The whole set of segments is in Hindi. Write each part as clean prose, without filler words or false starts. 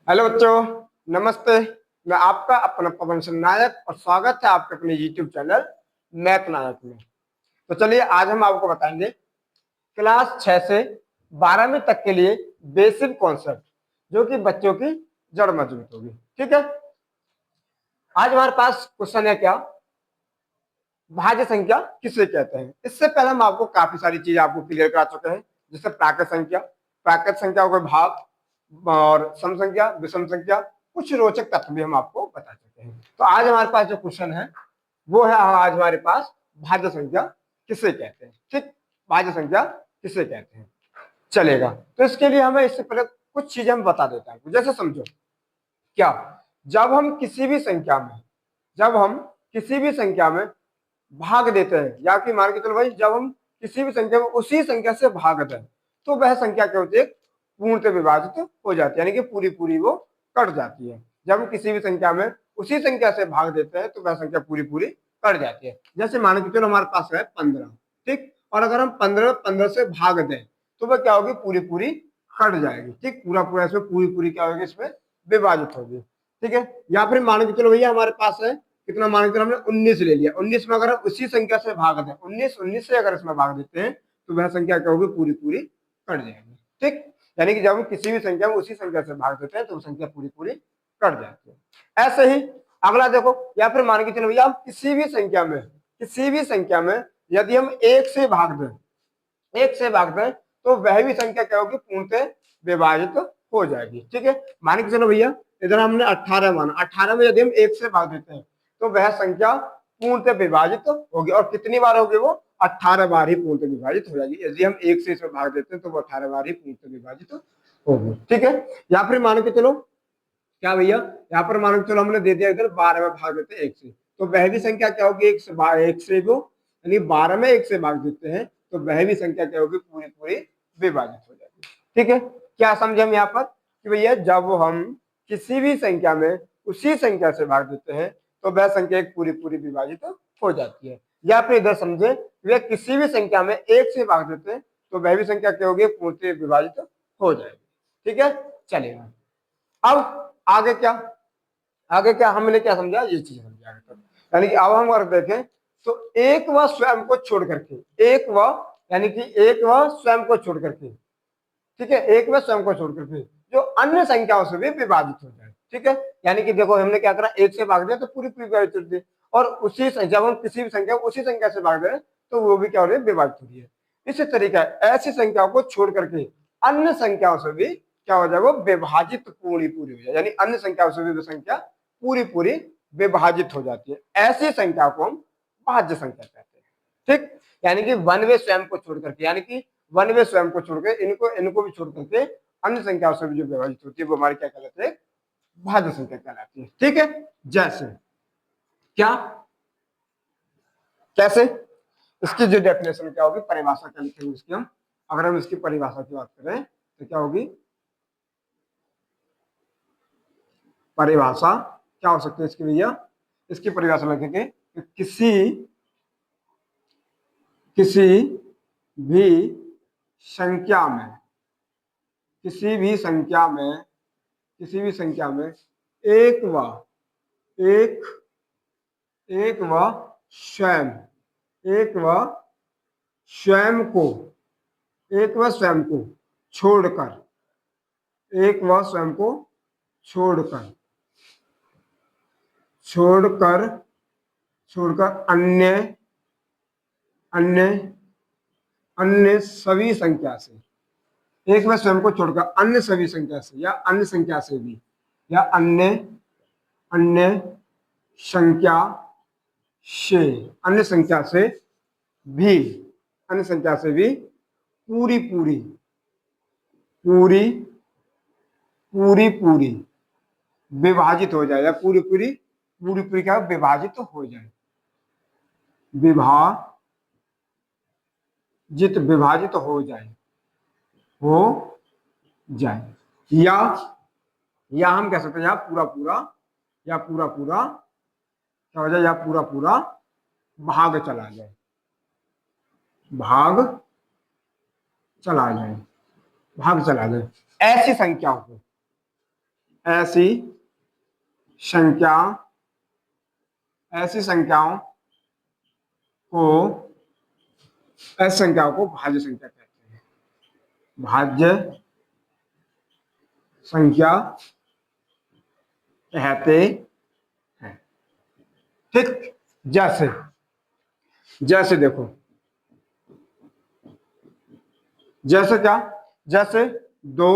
हेलो बच्चों, नमस्ते। मैं आपका अपना पवन सिंह नायक और स्वागत है आपके अपने यूट्यूब चैनल मैथ नायक में। तो चलिए आज हम आपको बताएंगे क्लास 6 से 12वीं तक के लिए बेसिक कॉन्सेप्ट जो कि बच्चों की जड़ मजबूत होगी। ठीक है, आज हमारे पास क्वेश्चन है क्या, भाज्य संख्या किसे कहते हैं। इससे पहले हम आपको काफी सारी चीजें आपको क्लियर करा चुके हैं, जैसे प्राकृत संख्या को भाग और सम संख्या, विषम संख्या, कुछ रोचक तथ्य भी हम आपको बता चुके हैं। तो आज हमारे पास जो क्वेश्चन है वो है, आज हमारे पास भाज्य संख्या किसे कहते हैं। ठीक, भाज्य संख्या किसे कहते हैं चलेगा। तो इसके लिए हमें इससे पहले कुछ चीजें हम बता देते हैं। जैसे समझो, क्या जब हम किसी भी संख्या में भाग देते हैं, या कि मान के चलो भाई, जब हम किसी भी संख्या में उसी संख्या से भाग दें तो वह संख्या क्या होती है, पूर्णतः विभाजित हो जाती है, यानी कि पूरी पूरी वो कट जाती है। जब हम किसी भी संख्या में उसी संख्या से भाग देते हैं तो वह संख्या पूरी पूरी कट जाती है। जैसे मान के चलो हमारे पास है 15, ठीक, और अगर हम 15 से भाग दें तो वह क्या होगी, पूरी पूरी कट जाएगी। ठीक, पूरा पूरा इसमें पूरी पूरी क्या होगी, इसमें विभाजित होगी। ठीक है, या फिर मान के चलो भैया हमारे पास है कितना, मान के हमने 19 ले लिया। 19 में अगर हम उसी संख्या से भाग दें, 19 से अगर इसमें भाग देते हैं तो वह संख्या क्या होगी, पूरी पूरी कट जाएगी। ठीक, यानी कि जब हम किसी भी संख्या में उसी संख्या से भाग देते हैं तो वो संख्या पूरी पूरी कट जाती है। ऐसे ही अगला देखो, या फिर मान के चलो भैया हम किसी भी संख्या में यदि हम एक से भाग दें तो वह भी संख्या क्या होगी, पूर्णतः विभाजित हो जाएगी। ठीक है, मान के चलो भैया इधर हमने 18 माना, 18 में यदि हम एक से भाग देते हैं तो वह संख्या पूर्णतः विभाजित होगी। और कितनी बार होगी वो, 18 बार ही पूर्णतः विभाजित हो जाएगी। यदि हम एक से इसमें भाग देते हैं तो वो 18 बार ही पूर्णतः विभाजित होगी। ठीक है, या फिर मान के चलो क्या भैया, यहाँ पर मान के चलो हमने दे दिया इधर 12 में भाग देते हैं एक से, तो वह भी संख्या क्या होगी, एक से वो, यानी 12 में एक से भाग देते हैं तो वह भी संख्या क्या होगी, पूरी पूरी विभाजित हो जाएगी। ठीक है, क्या समझे हम यहाँ पर कि भैया जब हम किसी भी संख्या में उसी संख्या से भाग देते हैं तो वह संख्या एक पूरी पूरी विभाजित हो जाती है। या फिर इधर समझे, वे किसी भी संख्या में एक से भाग देते हैं तो वह भी संख्या क्या होगी, पूरी विभाजित हो जाएगी। ठीक है, चलेगा। अब आगे क्या हमने क्या समझा, ये चीज समझा आगे तक। यानी कि अब हम अगर देखें तो एक व स्वयं को छोड़ करके, यानी कि एक व स्वयं को छोड़ करके, ठीक है, एक व स्वयं को छोड़ करके जो अन्य संख्याओं से भी विभाजित हो जाए। ठीक है, यानी कि देखो हमने क्या करा, एक से भाग दिया तो पूरी पूरी विभाजित हो दी, और उसी जब हम किसी भी संख्या उसी संख्या से भाग रहे तो वो भी क्या हो रही है, विभाजित हो रही है। इसी तरीका ऐसी संख्याओं को छोड़ करके अन्य संख्याओं से भी क्या हो जाए, वो विभाजित पूरी पूरी हो जाए, यानी अन्य संख्याओं से भी संख्या पूरी पूरी विभाजित हो जाती है। ऐसी संख्या को हम भाज्य संख्या कहते हैं। ठीक, यानी कि वन वे स्वयं को छोड़ करके, यानी कि वन वे स्वयं को छोड़ के इनको भी छोड़ करके अन्य संख्याओं से भी जो विभाजित होती है वो हमारी क्या कहलाती है, भाज्य संख्या कहलाती है। ठीक है, जैसे क्या, कैसे, इसकी जो डेफिनेशन क्या होगी, परिभाषा क्या लिखेंगे इसकी हम, अगर हम इसकी परिभाषा की बात करें तो क्या होगी, परिभाषा क्या हो सकती है इसकी भैया, इसकी परिभाषा लिखेंगे कि किसी भी संख्या में किसी भी संख्या में एक व एक एक व स्वयं एक व स्वयं को एक व स्वयं को छोड़कर एक व स्वयं को छोड़कर छोड़कर छोड़कर अन्य अन्य अन्य सभी संख्या से, एक व स्वयं को छोड़कर अन्य सभी संख्या से, या अन्य संख्या से भी, या अन्य अन्य संख्या से अन्य संख्या से भी अन्य संख्या से भी पूरी पूरी पूरी पूरी पूरी विभाजित हो जाए, या पूरी पूरी पूरी पूरी क्या विभाजित हो जाए, विभाजित हो जाए, या हम कह सकते हैं या पूरा पूरा क्या हो जाए, या पूरा पूरा भाग चला जाए, भाग चला जाए। ऐसी संख्याओं को ऐसी संख्या ऐसी संख्याओं को ऐसी संख्याओं को भाज्य संख्या कहते हैं। भाज्य संख्या कहते हैं। ठीक, जैसे जैसे देखो, जैसे क्या, जैसे दो,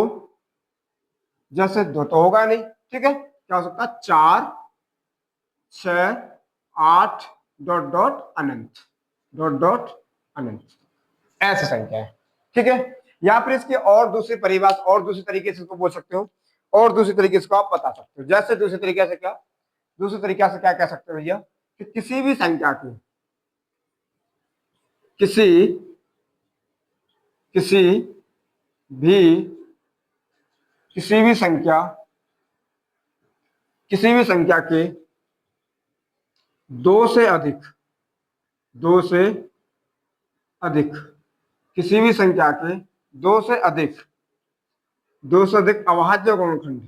जैसे दो तो होगा नहीं, ठीक है, क्या हो सकता है, 4, 6, 8 डॉट डॉट अनंत, डॉट डॉट अनंत, ऐसी संख्या है। ठीक है, या फिर इसकी और दूसरी परिभाषा, और दूसरी तरीके से इसको बोल सकते हो, और दूसरी तरीके से इसको आप बता सकते हो। जैसे दूसरी तरीके से क्या, दूसरी तरीके से क्या कह सकते हो भैया, कि किसी भी संख्या की, किसी किसी भी किसी भी संख्या किसी भी संख्या के दो से अधिक किसी भी संख्या के दो से अधिक अभाज्य गुणनखंड,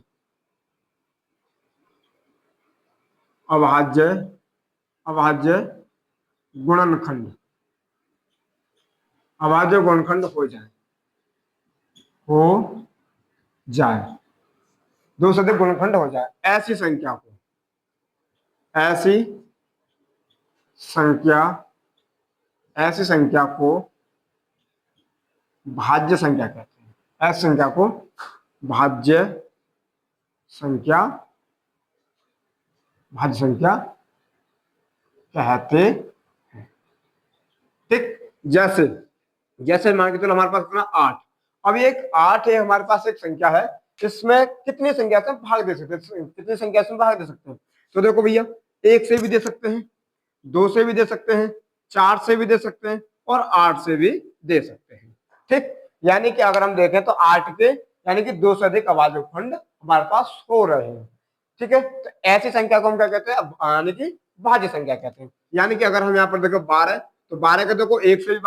अभाज्य गुणनखंड हो जाए, दो से अधिक गुणनखंड हो जाए, ऐसी संख्या को भाज्य संख्या कहते हैं। ऐसी संख्या को भाज्य संख्या कहते हैं। ठीक, जैसे जैसे मान के चलो हमारे पास कितना 8, अब एक 8 है हमारे पास, एक संख्या है, इसमें कितनी संख्या से भाग दे सकते हैं, कितनी संख्या से भाग दे सकते हैं, तो देखो भैया, 1 से भी दे सकते हैं, 2 से भी दे सकते हैं, 4 से भी दे सकते हैं, और 8 से भी दे सकते हैं। ठीक, यानी कि अगर हम देखें तो 8 के यानी कि 2 से अधिक अभाज्य खंड हमारे पास हो रहे हैं। ठीक है, तो ऐसी संख्या को हम क्या कहते हैं, यानी कि भाज्य संख्या कहते हैं। यानी कि अगर हम यहाँ पर देखो 12, तो 12 का देखो 1 से भी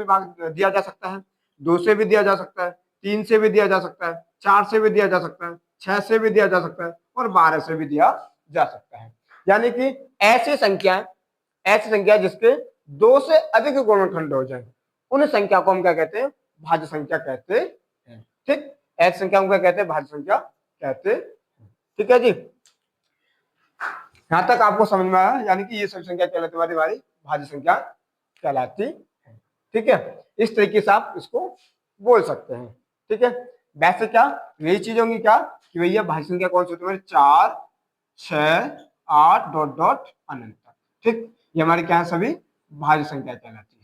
भाग दिया जा सकता है, 2 से भी दिया जा सकता है, 3 से भी दिया जा सकता है, 4 से भी दिया जा सकता है, 6 से भी दिया जा सकता है, और 12 से भी दिया जा सकता है। यानी कि ऐसी संख्या जिसके 2 से अधिक गुणनखंड हो जाए, उन संख्या को हम क्या कहते हैं, भाज्य संख्या कहते हैं। ठीक, ऐसी संख्या को क्या कहते हैं, भाज्य संख्या कहते हैं। ठीक है जी, यहां तक आपको समझ में आया, यानी कि ये सब संख्या कहलाती है हमारी भाज्य संख्या कहलाती है। ठीक है, इस तरीके से आप इसको बोल सकते हैं। ठीक है, वैसे क्या यही चीज होंगी क्या, कि भैया भाज्य संख्या कौन सी होती है, 4, 6, 8 डॉट डॉट अनंत तक। ठीक, ये हमारी क्या है, सभी भाज्य संख्या कहलाती है।